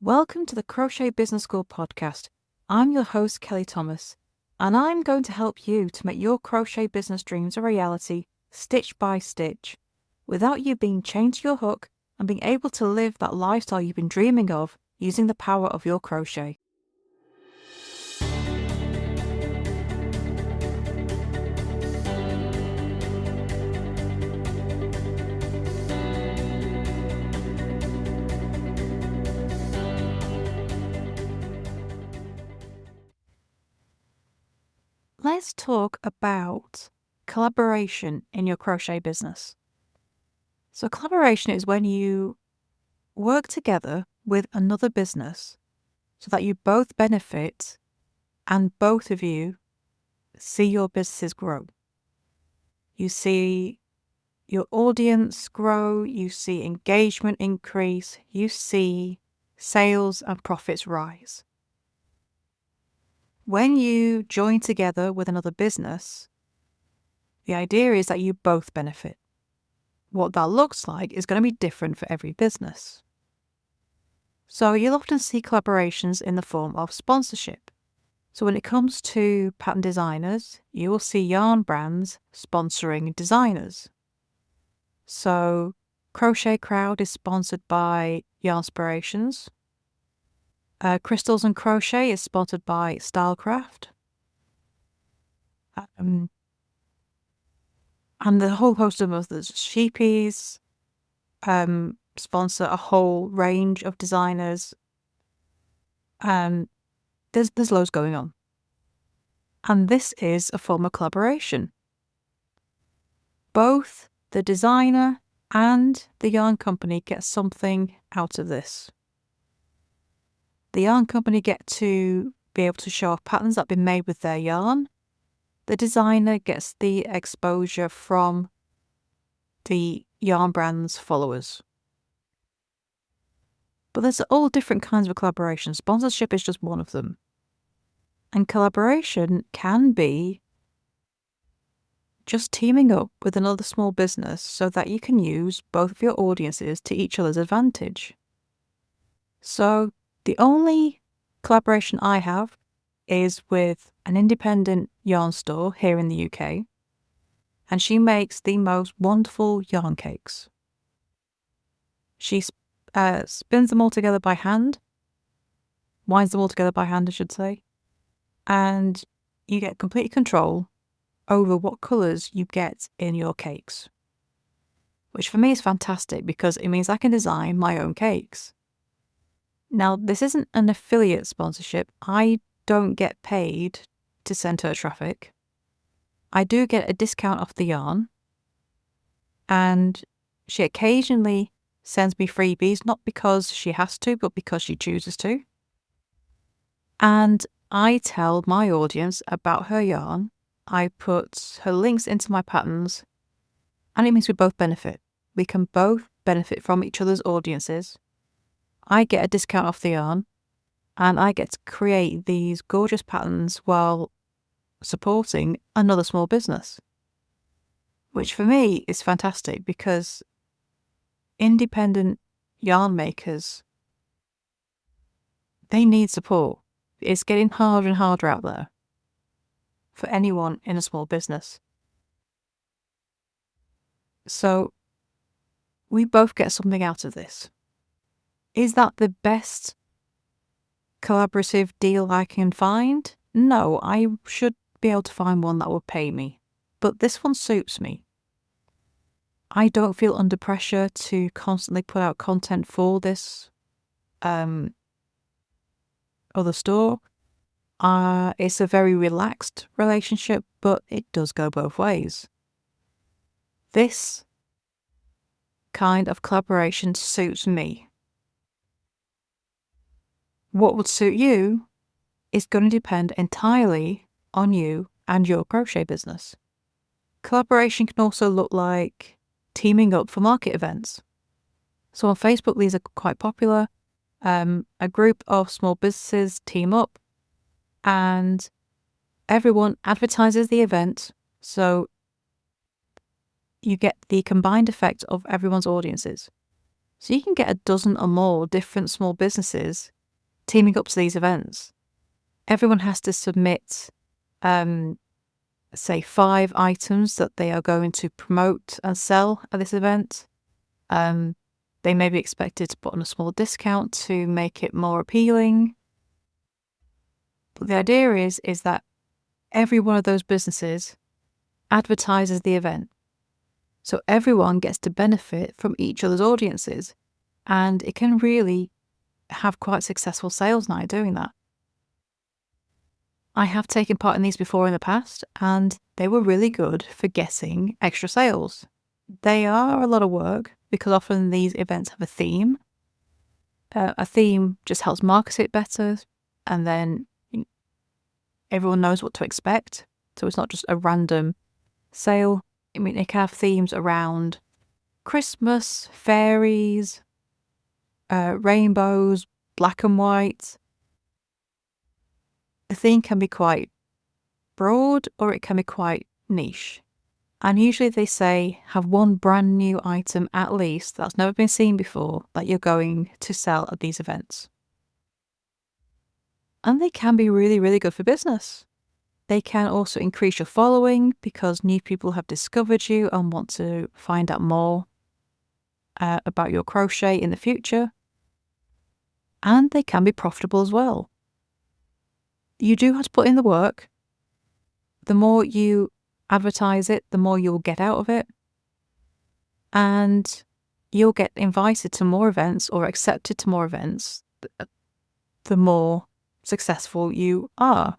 Welcome to the Crochet Business School podcast. I'm your host, Kelly Thomas, and I'm going to help you to make your crochet business dreams a reality, stitch by stitch, without you being chained to your hook and being able to live that lifestyle you've been dreaming of using the power of your crochet. Let's talk about collaboration in your crochet business. So collaboration is when you work together with another business so that you both benefit and both of you see your businesses grow. You see your audience grow, you see engagement increase, you see sales and profits rise. When you join together with another business, the idea is that you both benefit. What that looks like is going to be different for every business. So you'll often see collaborations in the form of sponsorship. So when it comes to pattern designers, you will see yarn brands sponsoring designers. So Crochet Crowd is sponsored by Yarnspirations. Crystals and Crochet is sponsored by Stylecraft. And the whole host of others. Sheepies sponsor a whole range of designers. There's loads going on. And this is a form of collaboration. Both the designer and the yarn company get something out of this. The yarn company get to be able to show off patterns that have been made with their yarn. The designer gets the exposure from the yarn brand's followers. But there's all different kinds of collaboration. Sponsorship is just one of them. And collaboration can be just teaming up with another small business so that you can use both of your audiences to each other's advantage. So the only collaboration I have is with an independent yarn store here in the UK, and she makes the most wonderful yarn cakes. She spins them all together by hand, winds them all together by hand, I should say, and you get complete control over what colours you get in your cakes, which for me is fantastic because it means I can design my own cakes. Now, this isn't an affiliate sponsorship. I don't get paid to send her traffic. I do get a discount off the yarn, and she occasionally sends me freebies, not because she has to, but because she chooses to. And I tell my audience about her yarn. I put her links into my patterns, and it means we both benefit. We can both benefit from each other's audiences. I get a discount off the yarn, and I get to create these gorgeous patterns while supporting another small business, which for me is fantastic because independent yarn makers, they need support. It's getting harder and harder out there for anyone in a small business. So we both get something out of this. Is that the best collaborative deal I can find? No, I should be able to find one that will pay me. But this one suits me. I don't feel under pressure to constantly put out content for this other store. It's a very relaxed relationship, but it does go both ways. This kind of collaboration suits me. What would suit you is going to depend entirely on you and your crochet business. Collaboration can also look like teaming up for market events. So on Facebook, these are quite popular. A group of small businesses team up and everyone advertises the event, so you get the combined effect of everyone's audiences. So you can get a dozen or more different small businesses teaming up to these events, everyone has to submit, say, 5 items that they are going to promote and sell at this event. They may be expected to put on a small discount to make it more appealing. But the idea is that every one of those businesses advertises the event. So everyone gets to benefit from each other's audiences. And it can really have quite successful sales now doing that. I have taken part in these before in the past, and they were really good for getting extra sales. They are a lot of work because often these events have a theme. A theme just helps market it better, and then everyone knows what to expect. So it's not just a random sale. I mean, it can have themes around Christmas, fairies, rainbows, black and white. The theme can be quite broad or it can be quite niche. And usually they say have one brand new item at least that's never been seen before that you're going to sell at these events. And they can be really, really good for business. They can also increase your following because new people have discovered you and want to find out more about your crochet in the future. And they can be profitable as well. You do have to put in the work. The more you advertise it, the more you'll get out of it. And you'll get invited to more events or accepted to more events the more successful you are.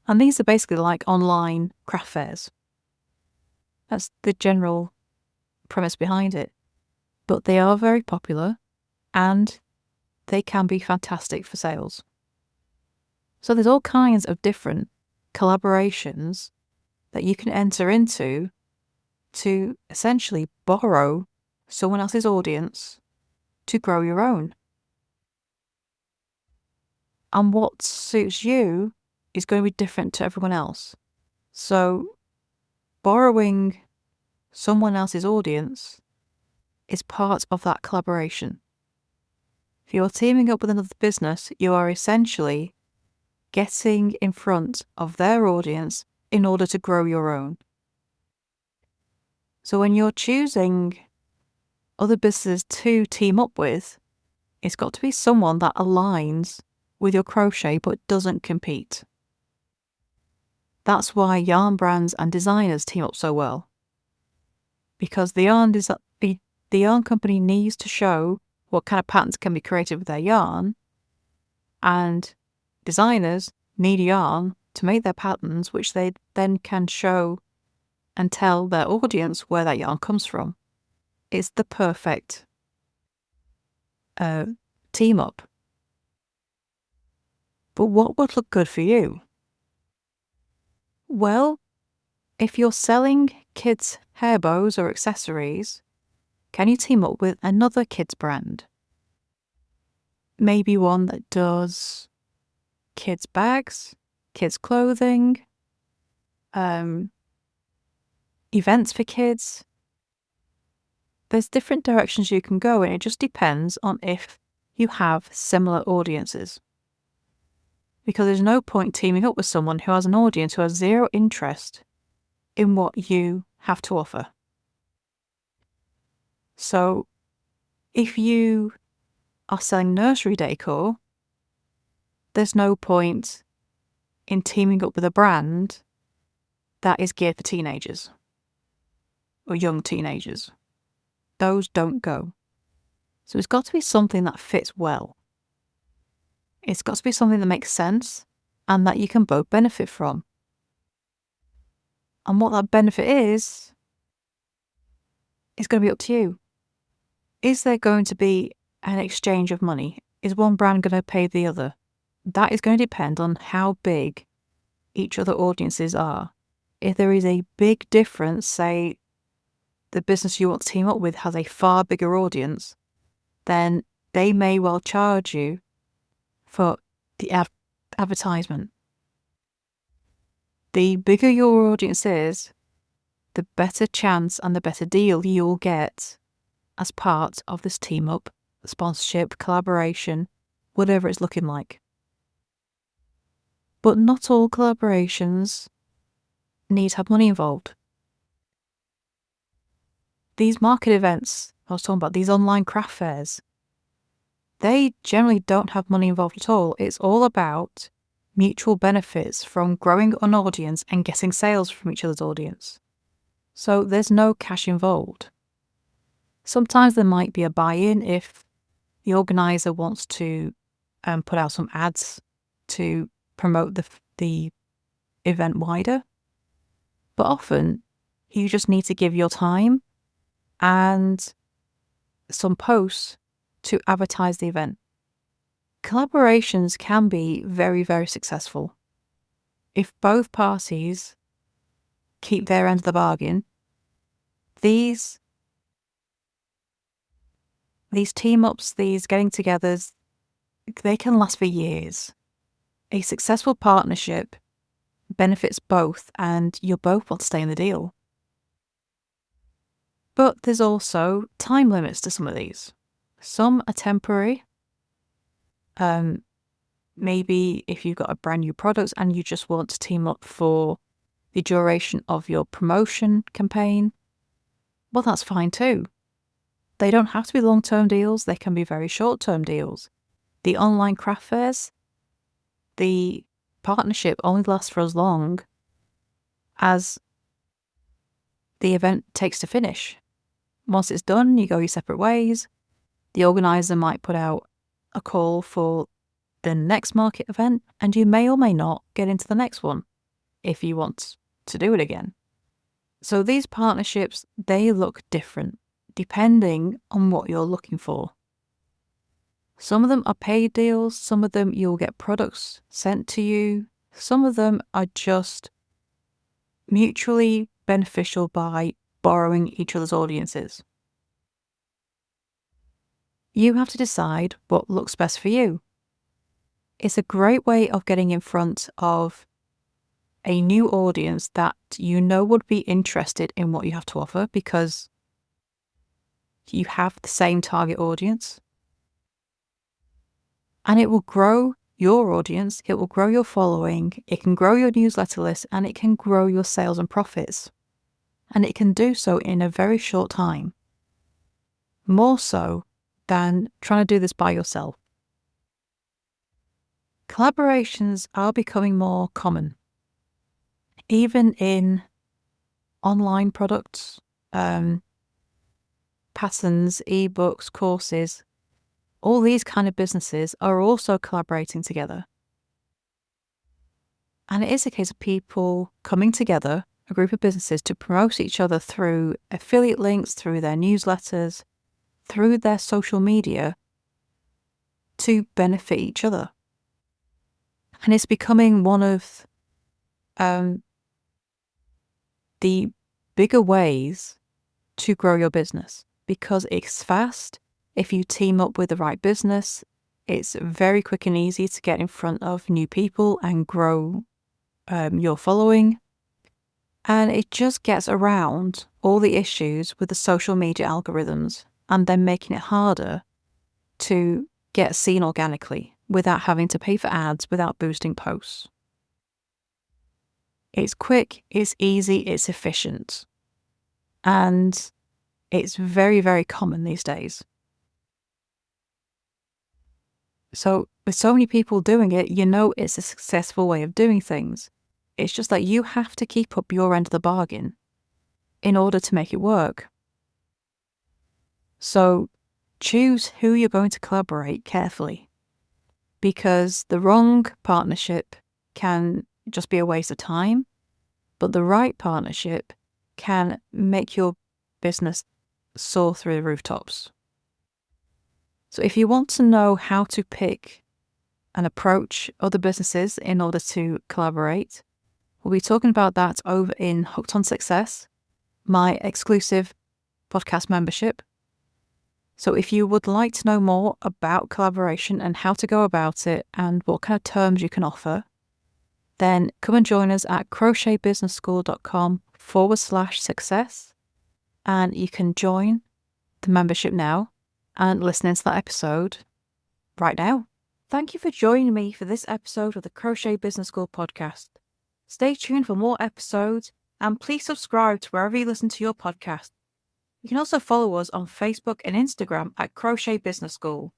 And these are basically like online craft fairs. That's the general premise behind it. But they are very popular and they can be fantastic for sales. So there's all kinds of different collaborations that you can enter into to essentially borrow someone else's audience to grow your own. And what suits you is going to be different to everyone else. So borrowing someone else's audience is part of that collaboration. If you're teaming up with another business, you are essentially getting in front of their audience in order to grow your own. So when you're choosing other businesses to team up with, it's got to be someone that aligns with your crochet but doesn't compete. That's why yarn brands and designers team up so well. Because the yarn company needs to show what kind of patterns can be created with their yarn, and designers need yarn to make their patterns, which they then can show and tell their audience where that yarn comes from. It's the perfect team up. But what would look good for you? Well, if you're selling kids' hair bows or accessories, can you team up with another kids' brand? Maybe one that does kids' bags, kids' clothing, events for kids. There's different directions you can go, and it just depends on if you have similar audiences. Because there's no point teaming up with someone who has an audience who has zero interest in what you have to offer. So if you are selling nursery decor, there's no point in teaming up with a brand that is geared for teenagers or young teenagers. Those don't go. So it's got to be something that fits well. It's got to be something that makes sense and that you can both benefit from. And what that benefit is going to be up to you. Is there going to be an exchange of money? Is one brand going to pay the other? That is going to depend on how big each other audiences are. If there is a big difference, say the business you want to team up with has a far bigger audience, then they may well charge you for the advertisement. The bigger your audience is, the better chance and the better deal you'll get as part of this team up, sponsorship, collaboration, whatever it's looking like. But not all collaborations need to have money involved. These market events I was talking about, these online craft fairs, they generally don't have money involved at all. It's all about mutual benefits from growing an audience and getting sales from each other's audience. So there's no cash involved. Sometimes there might be a buy-in if the organizer wants to put out some ads to promote the event wider. But often you just need to give your time and some posts to advertise the event. Collaborations can be very, very successful if both parties keep their end of the bargain. These team-ups, these getting-togethers, they can last for years. A successful partnership benefits both, and you'll both want to stay in the deal. But there's also time limits to some of these. Some are temporary. Maybe if you've got a brand new product and you just want to team up for the duration of your promotion campaign, well, that's fine too. They don't have to be long-term deals. They can be very short-term deals. The online craft fairs, the partnership only lasts for as long as the event takes to finish. Once it's done, you go your separate ways. The organizer might put out a call for the next market event, and you may or may not get into the next one if you want to do it again. So these partnerships, they look different depending on what you're looking for. Some of them are paid deals, some of them you'll get products sent to you, some of them are just mutually beneficial by borrowing each other's audiences. You have to decide what looks best for you. It's a great way of getting in front of a new audience that you know would be interested in what you have to offer because you have the same target audience. And it will grow your audience, it will grow your following, it can grow your newsletter list, and it can grow your sales and profits. And it can do so in a very short time. More so than trying to do this by yourself. Collaborations are becoming more common, even in online products, patterns, ebooks, courses. All these kind of businesses are also collaborating together. And it is a case of people coming together, a group of businesses, to promote each other through affiliate links, through their newsletters, through their social media to benefit each other. And it's becoming one of the bigger ways to grow your business because it's fast. If you team up with the right business, it's very quick and easy to get in front of new people and grow your following. And it just gets around all the issues with the social media algorithms and then making it harder to get seen organically without having to pay for ads, without boosting posts. It's quick, it's easy, it's efficient. And it's very, very common these days. So with so many people doing it, you know it's a successful way of doing things. It's just that you have to keep up your end of the bargain in order to make it work. So choose who you're going to collaborate carefully, because the wrong partnership can just be a waste of time, but the right partnership can make your business soar through the rooftops. So if you want to know how to pick and approach other businesses in order to collaborate, we'll be talking about that over in Hooked on Success, my exclusive podcast membership. So if you would like to know more about collaboration and how to go about it and what kind of terms you can offer, then come and join us at crochetbusinessschool.com/success, and you can join the membership now and listen into that episode right now. Thank you for joining me for this episode of the Crochet Business School podcast. Stay tuned for more episodes and please subscribe to wherever you listen to your podcast. You can also follow us on Facebook and Instagram at Crochet Business School.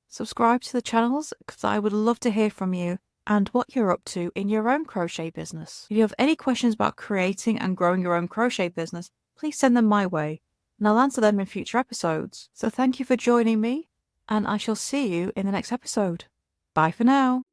Subscribe to the channels because I would love to hear from you and what you're up to in your own crochet business. If you have any questions about creating and growing your own crochet business, please send them my way and I'll answer them in future episodes. So thank you for joining me and I shall see you in the next episode. Bye for now.